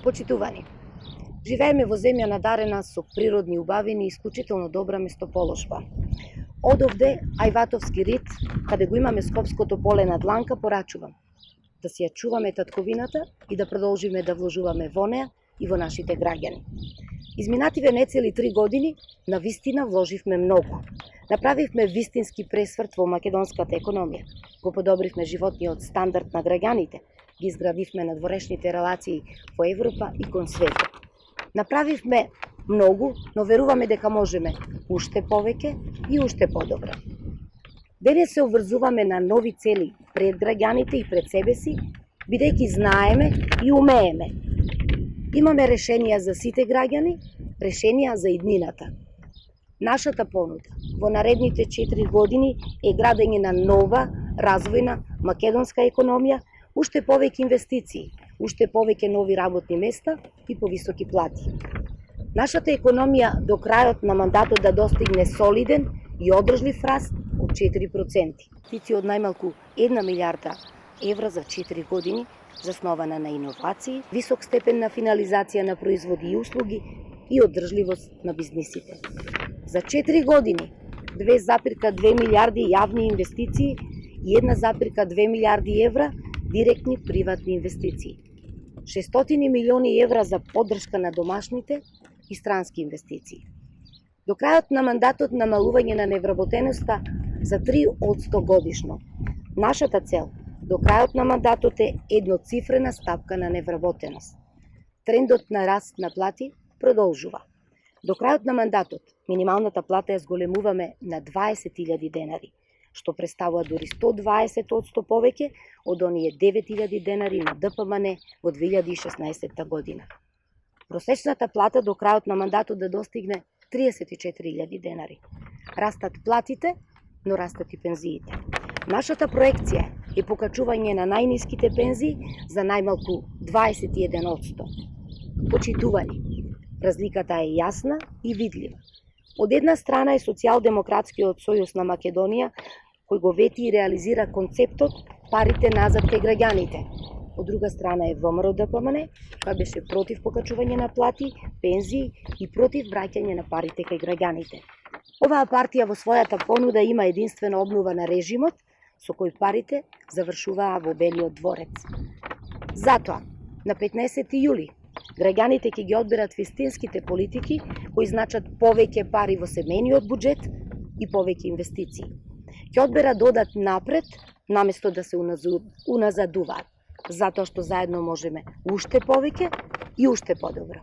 Почитувани, живееме во земја надарена со природни убавини и исклучително добра местоположба. Од овде, Ајватовски рид, каде го имаме Скопското поле на дланка, порачувам да си ја чуваме татковината и да продолжиме да вложуваме во неа и во нашите граѓани. Изминативе нецели 3 години на вистина вложивме многу. Направивме вистински пресврт во македонската економија. Го подобривме животниот стандард на граѓаните, ги изградивме надворешните релации во Европа и кон светот. Направивме многу, но веруваме дека можеме уште повеќе и уште подобро. Денес се обврзуваме на нови цели пред граѓаните и пред себе си, бидејќи знаеме и умееме. Имаме решенија за сите граѓани, решенија за иднината. Нашата понуда во наредните 4 години е градење на нова, развојна македонска економија, уште повеќе инвестиции, уште повеќе нови работни места и повисоки плати. Нашата економија до крајот на мандатот да достигне солиден и одржлив раст од 4%. Инвестиции од најмалку 1 милиарда евра за 4 години, заснована на иновации, висок степен на финализација на производи и услуги и одржливост на бизнисите. За 4 години 2,2 милиарди јавни инвестиции и 1,2 милиарди евра директни приватни инвестиции. 600 милиони евра за поддршка на домашните и странски инвестиции. До крајот на мандатот намалување на невработеноста за 3% годишно. Нашата цел до крајот на мандатот е едноцифрена стапка на невработеност. Трендот на раст на плати продолжува. До крајот на мандатот минималната плата ја зголемуваме на 20.000 денари, што представува дури 120% повеќе од оние 9.000 денари на ДПМН во 2016 година. Просечната плата до крајот на мандатот да достигне 34.000 денари. Растат платите, но растат и пензиите. Нашата проекција е покачување на најниските пензии за најмалку 21%. Почитувани, разликата е јасна и видлива. Од една страна е Социјалдемократскиот сојуз на Македонија, кој го вети и реализира концептот парите назад кај граѓаните. Од друга страна е ВМРО-ДПМН, која беше против покачување на плати, пензии и против враќање на парите кај граѓаните. Оваа партија во својата понуда има единствена обнова на режимот, со кој парите завршуваа во Белиот дворец. Затоа, на 15 јули, граѓаните ќе ги одберат вистинските политики кои значат повеќе пари во семејниот буџет и повеќе инвестиции. Ќе одберат да одат напред, наместо да се уназадуваат, затоа што заедно можеме уште повеќе и уште подобро.